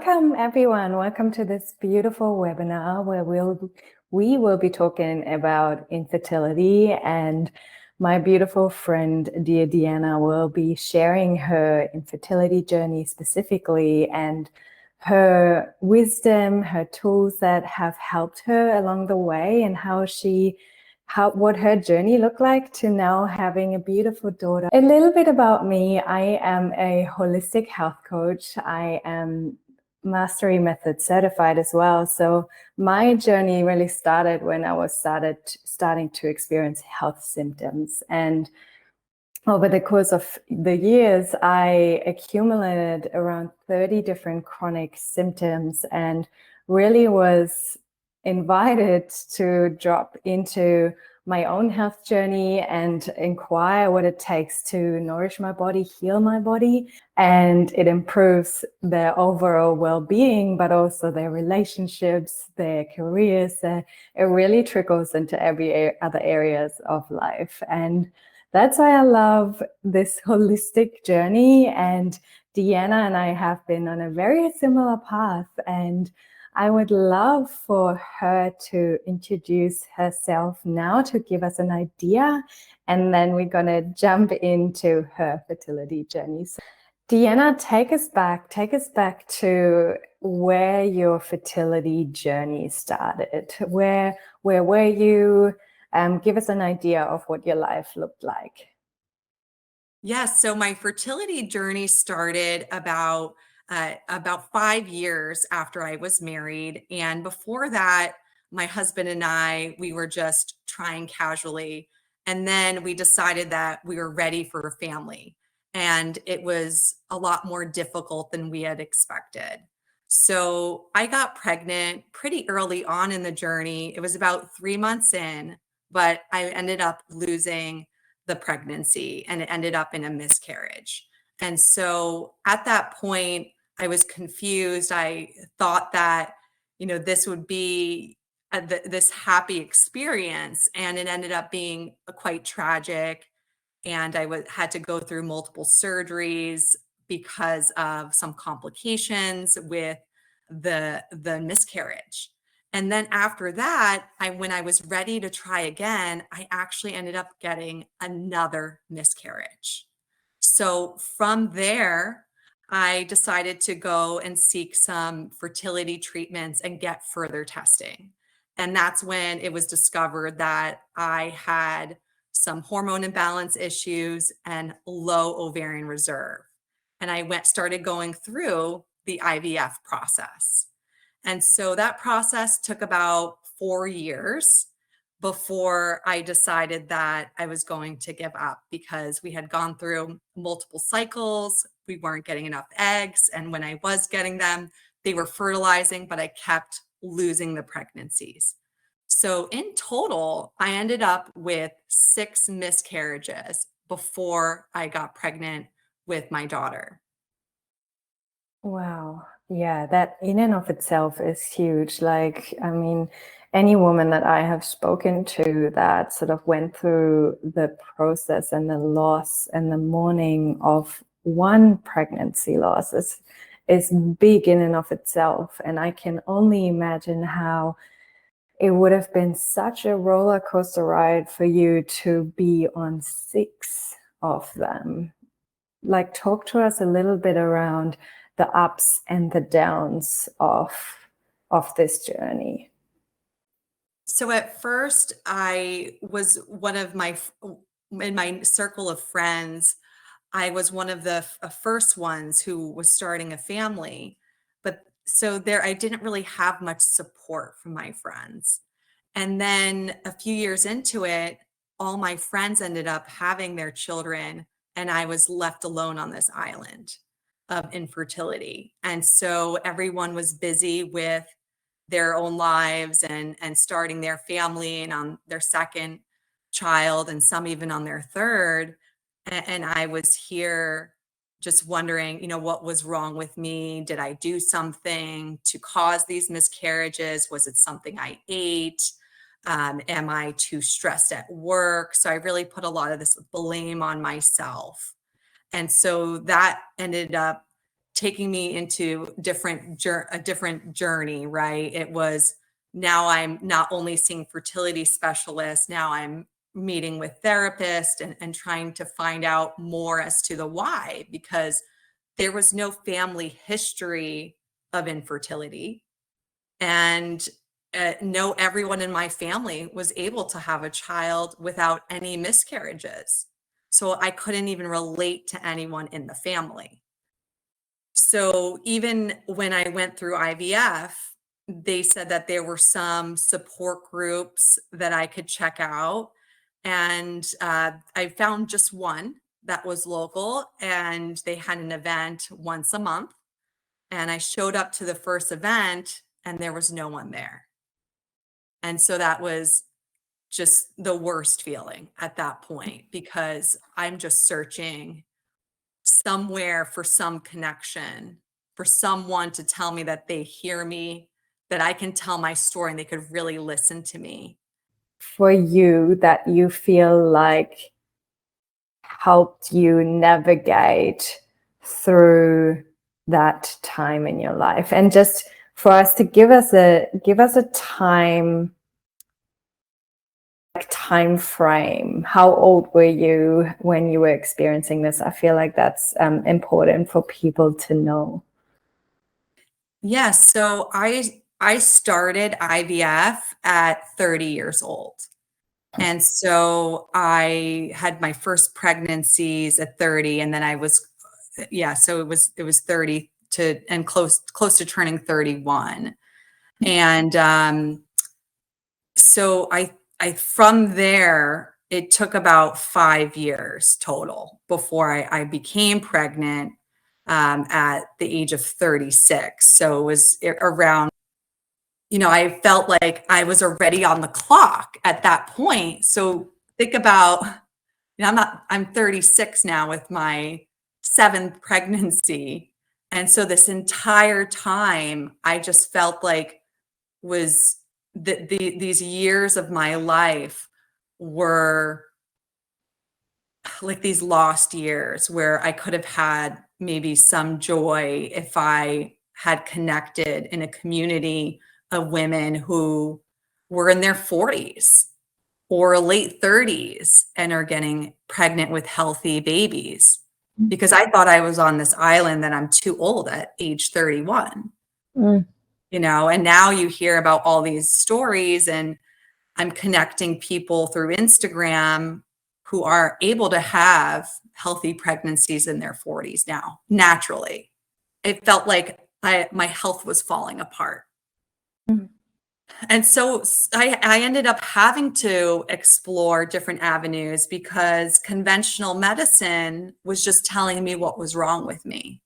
Welcome everyone. Welcome to this beautiful webinar where we will be talking about infertility, and my beautiful friend, dear Diana, will be sharing her infertility journey specifically and her wisdom, her tools that have helped her along the way, and what her journey looked like to now having a beautiful daughter. A little bit about me. I am a holistic health coach. I am Mastery Method certified as well. So my journey really started when I was starting to experience health symptoms. And over the course of the years, I accumulated around 30 different chronic symptoms and really was invited to drop into my own health journey and inquire what it takes to nourish my body, heal my body, and it improves their overall well-being, but also their relationships, their careers. It really trickles into every other areas of life. And that's why I love this holistic journey. And Diana and I have been on a very similar path, and I would love for her to introduce herself now to give us an idea, and then we're going to jump into her fertility journey. So, Diana, take us back to where your fertility journey started. Where were you? Give us an idea of what your life looked like. Yes, so my fertility journey started about 5 years after I was married. And before that, my husband and we were just trying casually. And then we decided that we were ready for a family. And it was a lot more difficult than we had expected. So I got pregnant pretty early on in the journey. It was about 3 months in, but I ended up losing the pregnancy and it ended up in a miscarriage. And so at that point, I was confused. I thought that, this would be this happy experience, and it ended up being quite tragic. And I had to go through multiple surgeries because of some complications with the miscarriage. And then after that, when I was ready to try again, I actually ended up getting another miscarriage. So from there, I decided to go and seek some fertility treatments and get further testing. And that's when it was discovered that I had some hormone imbalance issues and low ovarian reserve. And I started going through the IVF process. And so that process took about 4 years before I decided that I was going to give up, because we had gone through multiple cycles. We weren't getting enough eggs. And when I was getting them, they were fertilizing, but I kept losing the pregnancies. So in total, I ended up with 6 miscarriages before I got pregnant with my daughter. Wow. Yeah, that in and of itself is huge. Like, I mean, any woman that I have spoken to that sort of went through the process and the loss and the mourning of one pregnancy loss is big in and of itself. And I can only imagine how it would have been such a roller coaster ride for you to be on 6 of them. Like, talk to us a little bit around the ups and the downs of this journey. So at first, I was in my circle of friends, I was one of the first ones who was starting a family. But so there, I didn't really have much support from my friends. And then a few years into it, all my friends ended up having their children, and I was left alone on this island of infertility. And so everyone was busy with their own lives and starting their family and on their second child, and some even on their third. And I was here just wondering, what was wrong with me? Did I do something to cause these miscarriages? Was it something I ate? Am I too stressed at work? So I really put a lot of this blame on myself. And so that ended up taking me into a different journey, right? It was, now I'm not only seeing fertility specialists, now I'm meeting with therapists and trying to find out more as to the why, because there was no family history of infertility. And no, everyone in my family was able to have a child without any miscarriages. So I couldn't even relate to anyone in the family. So even when I went through IVF, they said that there were some support groups that I could check out. And I found just one that was local, and they had an event once a month. And I showed up to the first event, and there was no one there. And so that was just the worst feeling at that point, because I'm just searching somewhere for some connection, for someone to tell me that they hear me, that I can tell my story and they could really listen to me. For you, that you feel like helped you navigate through that time in your life? And just for us to give us a time frame. How old were you when you were experiencing this? I feel like that's important for people to know. Yes, so I started IVF at 30 years old. And so I had my first pregnancies at 30, and then I was, yeah, so it was 30 to, and close to turning 31. And so I from there, it took about 5 years total before I became pregnant at the age of 36. So it was around, I felt like I was already on the clock at that point. So think about, I'm 36 now with my seventh pregnancy. And so this entire time, I just felt like was these years of my life were like these lost years where I could have had maybe some joy if I had connected in a community of women who were in their 40s or late 30s and are getting pregnant with healthy babies. Because I thought I was on this island that I'm too old at age 31. Mm. And now you hear about all these stories, and I'm connecting people through Instagram who are able to have healthy pregnancies in their 40s now, naturally. It felt like my health was falling apart. Mm. And so I ended up having to explore different avenues because conventional medicine was just telling me what was wrong with me.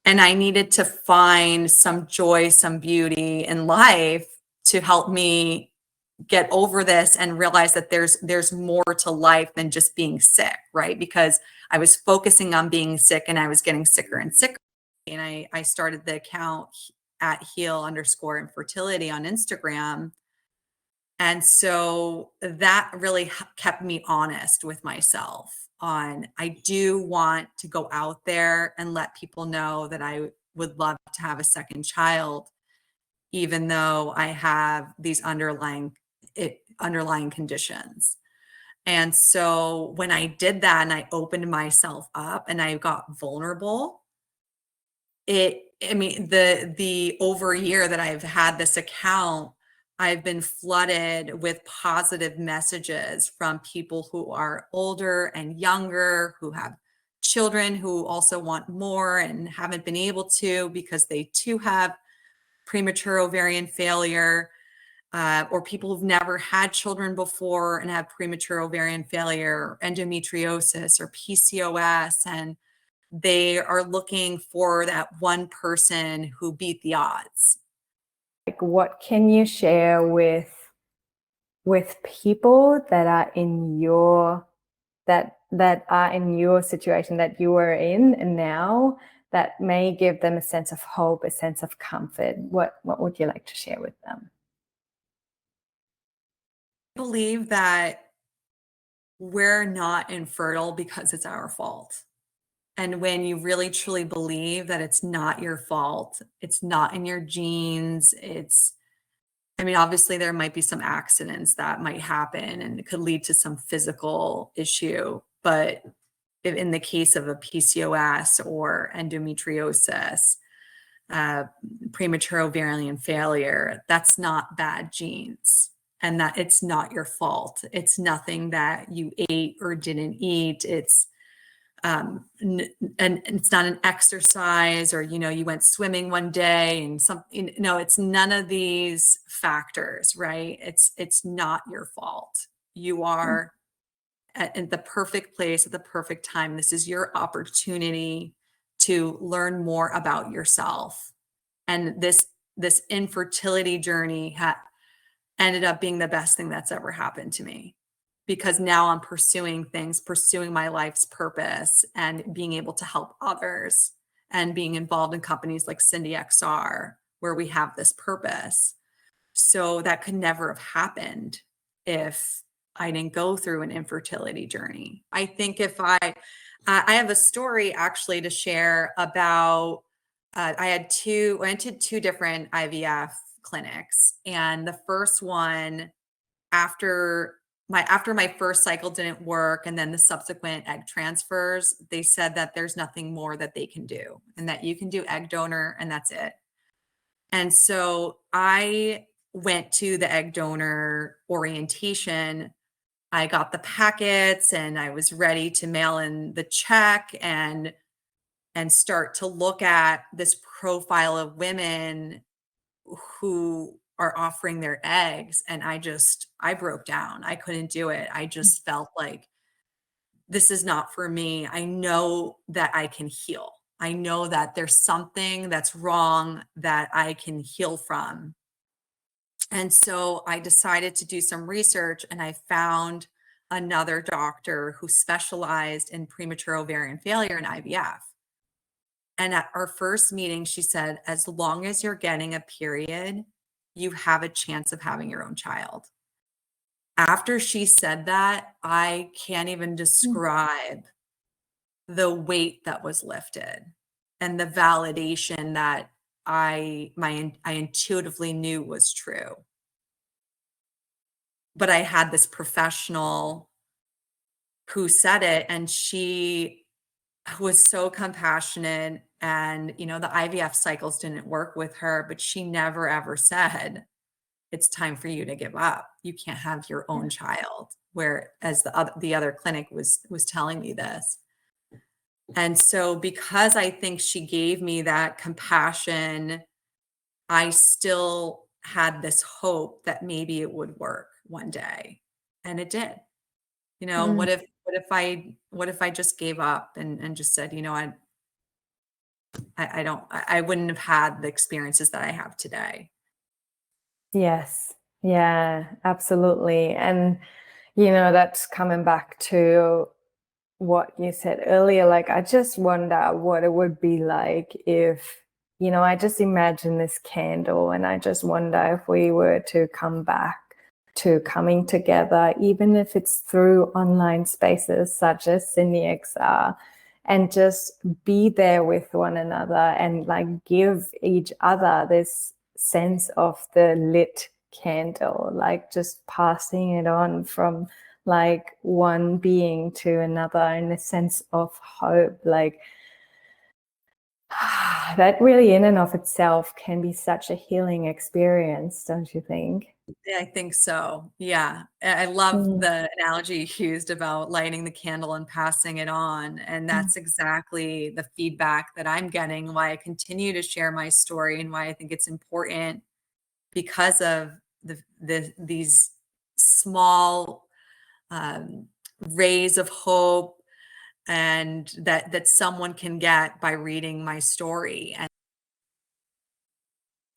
And I needed to find some joy, some beauty in life to help me get over this and realize that there's more to life than just being sick, right? Because I was focusing on being sick and I was getting sicker and sicker. And I started the account at heal_infertility on Instagram. And so that really kept me honest with myself on, I do want to go out there and let people know that I would love to have a second child, even though I have these underlying conditions. And so when I did that and I opened myself up and I got vulnerable, the over a year that I've had this account, I've been flooded with positive messages from people who are older and younger, who have children who also want more and haven't been able to because they too have premature ovarian failure, or people who've never had children before and have premature ovarian failure, endometriosis or PCOS, and they are looking for that one person who beat the odds. Like, what can you share with people that are in your situation that you are in and now, that may give them a sense of hope, a sense of comfort? What would you like to share with them? I believe that we're not infertile because it's our fault. And when you really truly believe that it's not your fault, it's not in your genes, I mean, obviously there might be some accidents that might happen and it could lead to some physical issue, but if in the case of a PCOS or endometriosis, uh, premature ovarian failure, that's not bad genes and that it's not your fault. It's nothing that you ate or didn't eat. And it's not an exercise or, you went swimming one day and something, no, it's none of these factors, right? It's not your fault. You are at the perfect place at the perfect time. This is your opportunity to learn more about yourself. And this infertility journey ended up being the best thing that's ever happened to me, because now I'm pursuing my life's purpose and being able to help others and being involved in companies like SindyXR, where we have this purpose. So that could never have happened if I didn't go through an infertility journey. I think I have a story actually to share about, I went to two different IVF clinics. And the first one, after my first cycle didn't work and then the subsequent egg transfers, they said that there's nothing more that they can do and that you can do egg donor and that's it. And so I went to the egg donor orientation. I got the packets and I was ready to mail in the check and start to look at this profile of women who are offering their eggs. And I broke down. I couldn't do it. I just felt like this is not for me. I know that I can heal. I know that there's something that's wrong that I can heal from. And so I decided to do some research and I found another doctor who specialized in premature ovarian failure and IVF. And at our first meeting, she said, as long as you're getting a period, you have a chance of having your own child. After she said that, I can't even describe the weight that was lifted and the validation that I intuitively knew was true. But I had this professional who said it, and she was so compassionate. And, the IVF cycles didn't work with her, but she never ever said, it's time for you to give up. You can't have your own child. Whereas the other clinic was telling me this. And so because I think she gave me that compassion, I still had this hope that maybe it would work one day. And it did. What if I just gave up and just said, I wouldn't have had the experiences that I have today. Yes. Yeah, absolutely. And, that's coming back to what you said earlier. Like, I just wonder what it would be like if, I just imagine this candle and I just wonder if we were to come back to coming together, even if it's through online spaces such as SindyXR, and just be there with one another and like give each other this sense of the lit candle, like just passing it on from like one being to another in a sense of hope. Like that really in and of itself can be such a healing experience, don't you think? Yeah, I think so. Yeah. I love the analogy you used about lighting the candle and passing it on. And that's exactly the feedback that I'm getting, why I continue to share my story and why I think it's important, because of these small rays of hope and that someone can get by reading my story. And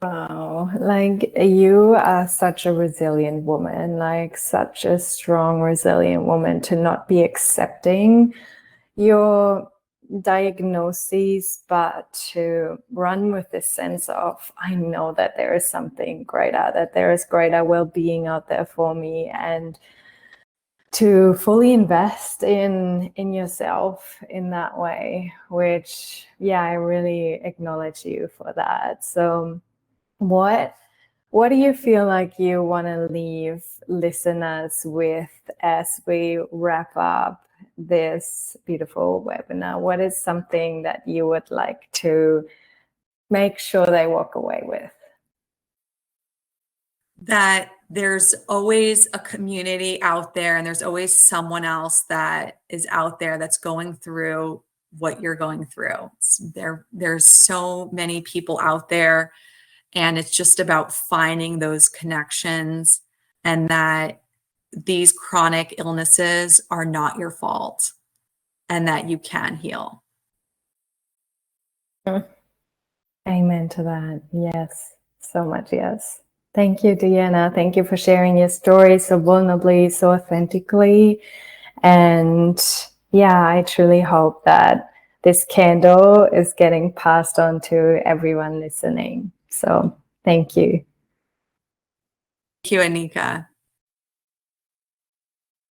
Wow, like you are such a resilient woman, like such a strong, resilient woman to not be accepting your diagnoses, but to run with this sense of, I know that there is something greater, that there is greater well-being out there for me. And to fully invest in yourself in that way, which, yeah, I really acknowledge you for that. So what do you feel like you want to leave listeners with as we wrap up this beautiful webinar? What is something that you would like to make sure they walk away with? That there's always a community out there, and there's always someone else that is out there that's going through what you're going through. There's so many people out there, and it's just about finding those connections, and that these chronic illnesses are not your fault, and that you can heal. Amen to that. Yes, so much yes. Thank you, Diana. Thank you for sharing your story so vulnerably, so authentically. And yeah, I truly hope that this candle is getting passed on to everyone listening. So thank you. Thank you, Annika.